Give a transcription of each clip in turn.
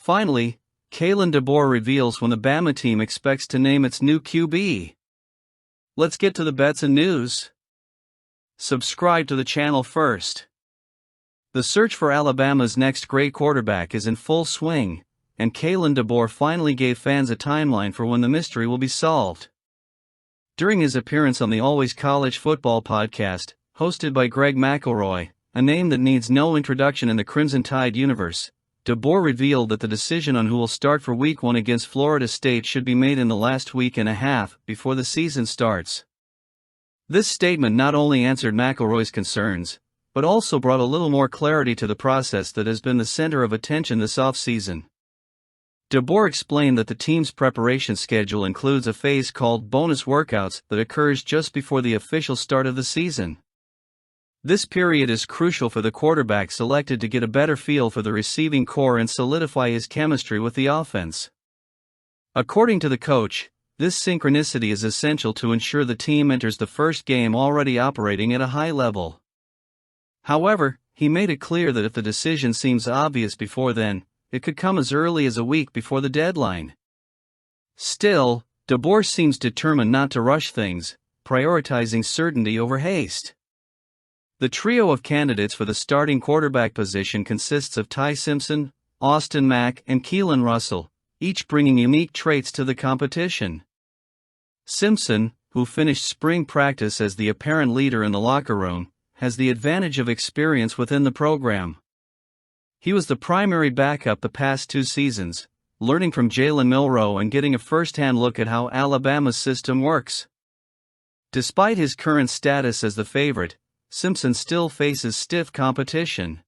Finally, Kalen DeBoer reveals when the Bama team expects to name its new QB. Let's get to the bets and news. Subscribe to the channel first. The search for Alabama's next great quarterback is in full swing, and Kalen DeBoer finally gave fans a timeline for when the mystery will be solved. During his appearance on the Always College Football podcast, hosted by Greg McElroy, a name that needs no introduction in the Crimson Tide universe, DeBoer revealed that the decision on who will start for Week 1 against Florida State should be made in the last week and a half before the season starts. This statement not only answered McElroy's concerns, but also brought a little more clarity to the process that has been the center of attention this offseason. DeBoer explained that the team's preparation schedule includes a phase called bonus workouts that occurs just before the official start of the season. This period is crucial for the quarterback selected to get a better feel for the receiving corps and solidify his chemistry with the offense. According to the coach, this synchronicity is essential to ensure the team enters the first game already operating at a high level. However, he made it clear that if the decision seems obvious before then, it could come as early as a week before the deadline. Still, DeBoer seems determined not to rush things, prioritizing certainty over haste. The trio of candidates for the starting quarterback position consists of Ty Simpson, Austin Mack, and Keelan Russell, each bringing unique traits to the competition. Simpson, who finished spring practice as the apparent leader in the locker room, has the advantage of experience within the program. He was the primary backup the past 2 seasons, learning from Jalen Milroe and getting a first-hand look at how Alabama's system works. Despite his current status as the favorite, Simpson still faces stiff competition.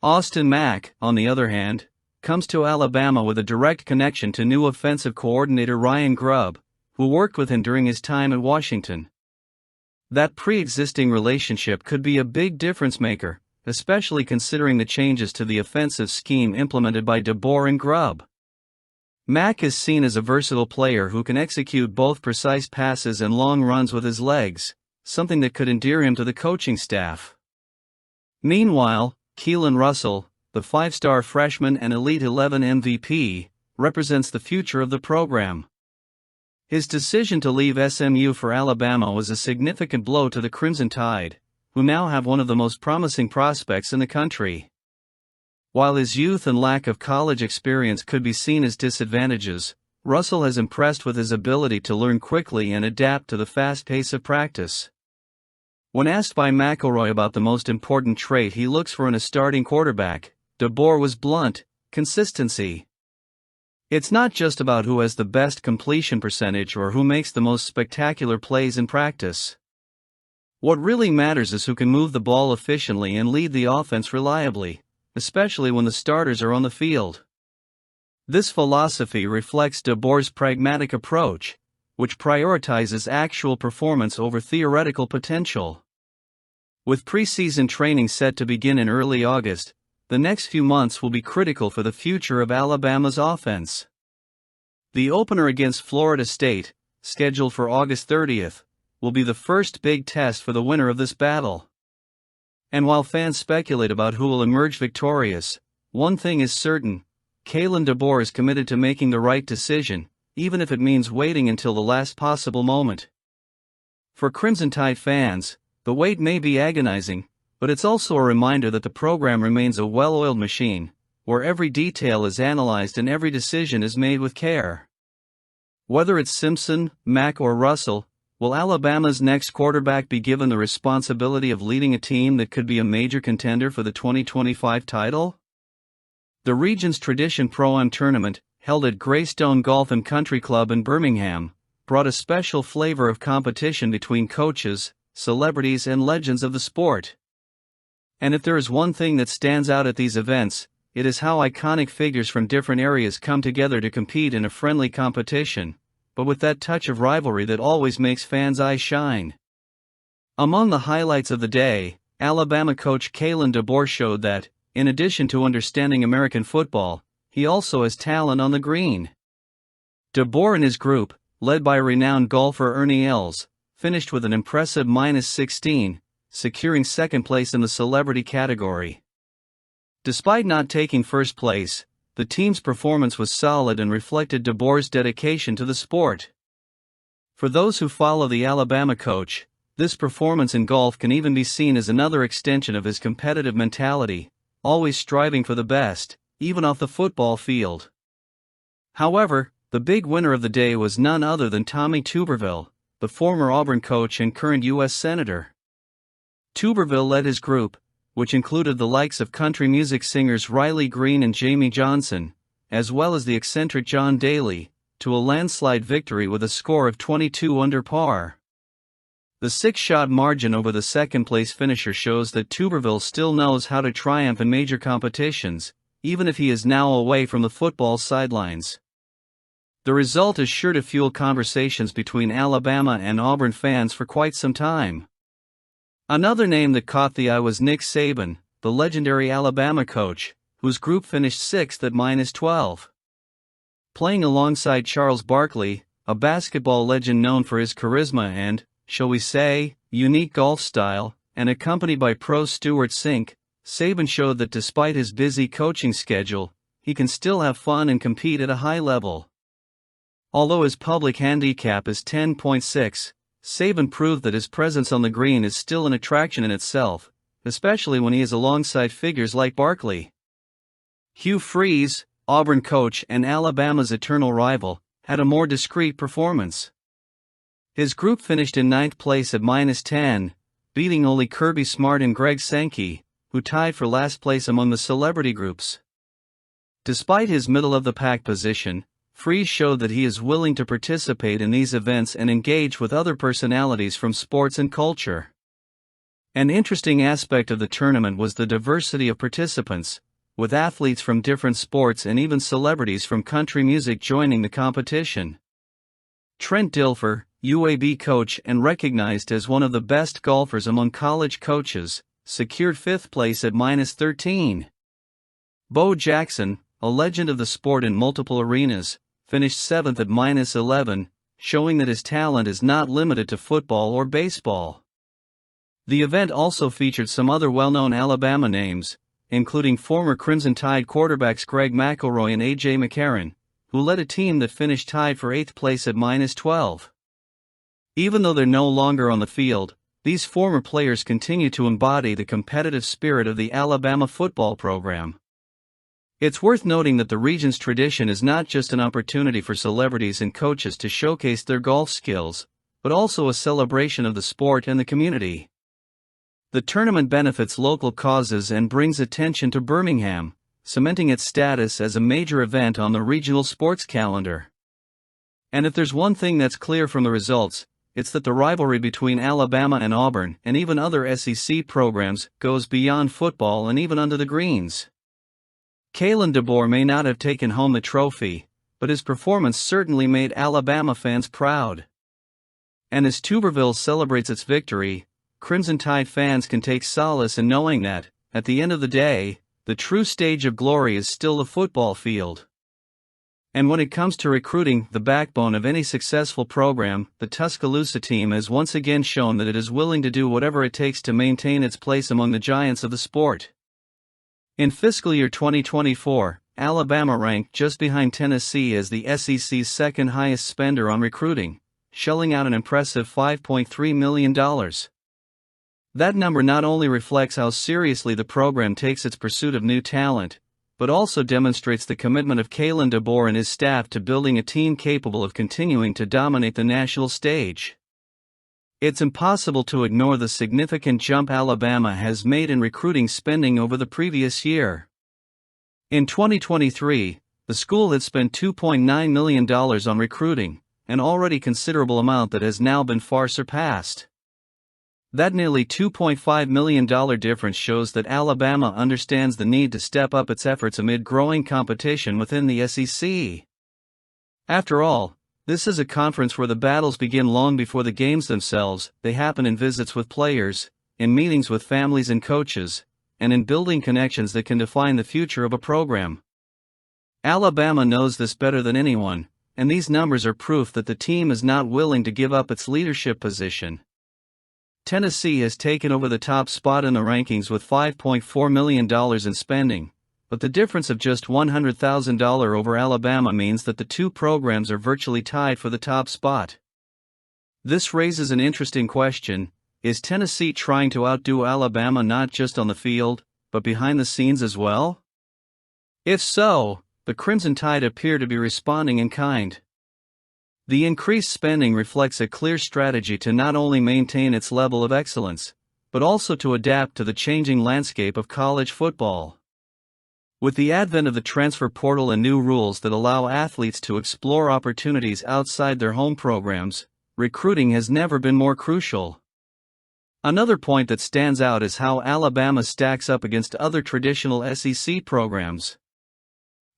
Austin Mack, on the other hand, comes to Alabama with a direct connection to new offensive coordinator Ryan Grubb, who worked with him during his time at Washington. That pre-existing relationship could be a big difference-maker, especially considering the changes to the offensive scheme implemented by DeBoer and Grubb. Mack is seen as a versatile player who can execute both precise passes and long runs with his legs, something that could endear him to the coaching staff. Meanwhile, Keelan Russell, the 5-star freshman and Elite 11 MVP, represents the future of the program. His decision to leave SMU for Alabama was a significant blow to the Crimson Tide, who now have one of the most promising prospects in the country. While his youth and lack of college experience could be seen as disadvantages, Russell has impressed with his ability to learn quickly and adapt to the fast pace of practice. When asked by McElroy about the most important trait he looks for in a starting quarterback, DeBoer was blunt: consistency. It's not just about who has the best completion percentage or who makes the most spectacular plays in practice. What really matters is who can move the ball efficiently and lead the offense reliably, especially when the starters are on the field. This philosophy reflects DeBoer's pragmatic approach, which prioritizes actual performance over theoretical potential. With preseason training set to begin in early August, the next few months will be critical for the future of Alabama's offense. The opener against Florida State, scheduled for August 30th, will be the first big test for the winner of this battle. And while fans speculate about who will emerge victorious, one thing is certain: Kalen DeBoer is committed to making the right decision, even if it means waiting until the last possible moment. For Crimson Tide fans, the wait may be agonizing, but it's also a reminder that the program remains a well-oiled machine, where every detail is analyzed and every decision is made with care. Whether it's Simpson, Mack, or Russell, will Alabama's next quarterback be given the responsibility of leading a team that could be a major contender for the 2025 title? The region's Tradition Pro-Am tournament, held at Greystone Golf and Country Club in Birmingham, brought a special flavor of competition between coaches, celebrities, and legends of the sport. And if there is one thing that stands out at these events, it is how iconic figures from different areas come together to compete in a friendly competition, but with that touch of rivalry that always makes fans' eyes shine. Among the highlights of the day, Alabama coach Kalen DeBoer showed that, in addition to understanding American football, he also has talent on the green. DeBoer and his group, led by renowned golfer Ernie Els, finished with an impressive -16, securing second place in the celebrity category. Despite not taking first place, the team's performance was solid and reflected DeBoer's dedication to the sport. For those who follow the Alabama coach, this performance in golf can even be seen as another extension of his competitive mentality, always striving for the best, even off the football field. However, the big winner of the day was none other than Tommy Tuberville, the former Auburn coach and current U.S. Senator. Tuberville led his group, which included the likes of country music singers Riley Green and Jamie Johnson, as well as the eccentric John Daly, to a landslide victory with a score of 22 under par. The 6-shot margin over the second-place finisher shows that Tuberville still knows how to triumph in major competitions, even if he is now away from the football sidelines. The result is sure to fuel conversations between Alabama and Auburn fans for quite some time. Another name that caught the eye was Nick Saban, the legendary Alabama coach, whose group finished 6th at -12. Playing alongside Charles Barkley, a basketball legend known for his charisma and, shall we say, unique golf style, and accompanied by pro Stuart Sink, Saban showed that despite his busy coaching schedule, he can still have fun and compete at a high level. Although his public handicap is 10.6, Saban proved that his presence on the green is still an attraction in itself, especially when he is alongside figures like Barkley. Hugh Freeze, Auburn coach and Alabama's eternal rival, had a more discreet performance. His group finished in 9th place at -10, beating only Kirby Smart and Greg Sankey, who tied for last place among the celebrity groups. Despite his middle-of-the-pack position, Freeze showed that he is willing to participate in these events and engage with other personalities from sports and culture. An interesting aspect of the tournament was the diversity of participants, with athletes from different sports and even celebrities from country music joining the competition. Trent Dilfer, UAB coach and recognized as one of the best golfers among college coaches, secured 5th place at -13. Bo Jackson, a legend of the sport in multiple arenas, finished 7th at -11, showing that his talent is not limited to football or baseball. The event also featured some other well-known Alabama names, including former Crimson Tide quarterbacks Greg McElroy and A.J. McCarron, who led a team that finished tied for 8th place at -12. Even though they're no longer on the field, these former players continue to embody the competitive spirit of the Alabama football program. It's worth noting that the region's tradition is not just an opportunity for celebrities and coaches to showcase their golf skills, but also a celebration of the sport and the community. The tournament benefits local causes and brings attention to Birmingham, cementing its status as a major event on the regional sports calendar. And if there's one thing that's clear from the results, it's that the rivalry between Alabama and Auburn and even other SEC programs goes beyond football and even under the greens. Kalen DeBoer may not have taken home the trophy, but his performance certainly made Alabama fans proud. And as Tuberville celebrates its victory, Crimson Tide fans can take solace in knowing that, at the end of the day, the true stage of glory is still the football field. And when it comes to recruiting, the backbone of any successful program, the Tuscaloosa team has once again shown that it is willing to do whatever it takes to maintain its place among the giants of the sport. In fiscal year 2024, Alabama ranked just behind Tennessee as the SEC's second highest spender on recruiting, shelling out an impressive $5.3 million. That number not only reflects how seriously the program takes its pursuit of new talent, but also demonstrates the commitment of Kalen DeBoer and his staff to building a team capable of continuing to dominate the national stage. It's impossible to ignore the significant jump Alabama has made in recruiting spending over the previous year. In 2023, the school had spent $2.9 million on recruiting, an already considerable amount that has now been far surpassed. That nearly $2.5 million difference shows that Alabama understands the need to step up its efforts amid growing competition within the SEC. After all, this is a conference where the battles begin long before the games themselves. They happen in visits with players, in meetings with families and coaches, and in building connections that can define the future of a program. Alabama knows this better than anyone, and these numbers are proof that the team is not willing to give up its leadership position. Tennessee has taken over the top spot in the rankings with $5.4 million in spending, but the difference of just $100,000 over Alabama means that the two programs are virtually tied for the top spot. This raises an interesting question: is Tennessee trying to outdo Alabama not just on the field, but behind the scenes as well? If so, the Crimson Tide appear to be responding in kind. The increased spending reflects a clear strategy to not only maintain its level of excellence, but also to adapt to the changing landscape of college football. With the advent of the transfer portal and new rules that allow athletes to explore opportunities outside their home programs, recruiting has never been more crucial. Another point that stands out is how Alabama stacks up against other traditional SEC programs.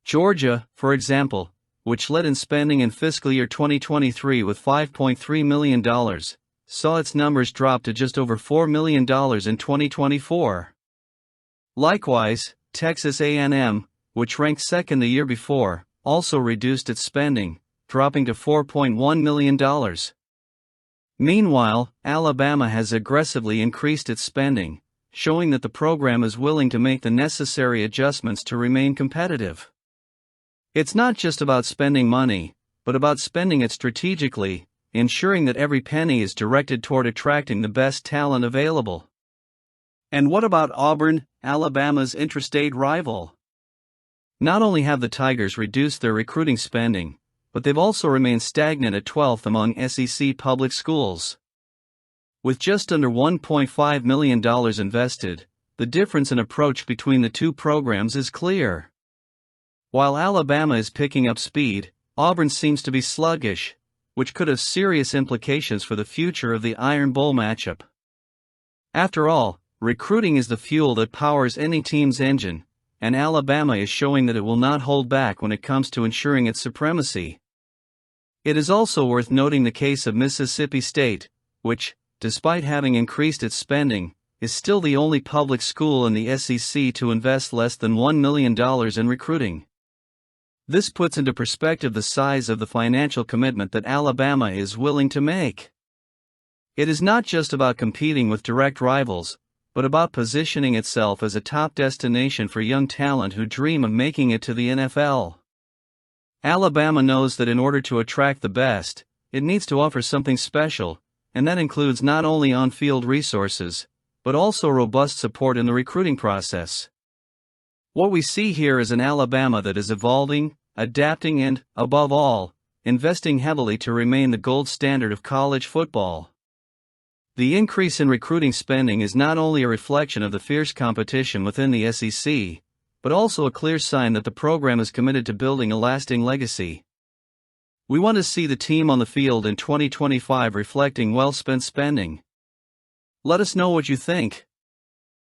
Georgia, for example, which led in spending in fiscal year 2023 with $5.3 million, saw its numbers drop to just over $4 million in 2024. Likewise, Texas A&M, which ranked second the year before, also reduced its spending, dropping to $4.1 million. Meanwhile, Alabama has aggressively increased its spending, showing that the program is willing to make the necessary adjustments to remain competitive. It's not just about spending money, but about spending it strategically, ensuring that every penny is directed toward attracting the best talent available. And what about Auburn, Alabama's interstate rival? Not only have the Tigers reduced their recruiting spending, but they've also remained stagnant at 12th among SEC public schools. With just under $1.5 million invested, the difference in approach between the two programs is clear. While Alabama is picking up speed, Auburn seems to be sluggish, which could have serious implications for the future of the Iron Bowl matchup. After all, recruiting is the fuel that powers any team's engine, and Alabama is showing that it will not hold back when it comes to ensuring its supremacy. It is also worth noting the case of Mississippi State, which, despite having increased its spending, is still the only public school in the SEC to invest less than $1 million in recruiting. This puts into perspective the size of the financial commitment that Alabama is willing to make. It is not just about competing with direct rivals, but about positioning itself as a top destination for young talent who dream of making it to the NFL. Alabama knows that in order to attract the best, it needs to offer something special, and that includes not only on-field resources, but also robust support in the recruiting process. What we see here is an Alabama that is evolving, adapting and, above all, investing heavily to remain the gold standard of college football. The increase in recruiting spending is not only a reflection of the fierce competition within the SEC, but also a clear sign that the program is committed to building a lasting legacy. We want to see the team on the field in 2025 reflecting well-spent spending. Let us know what you think.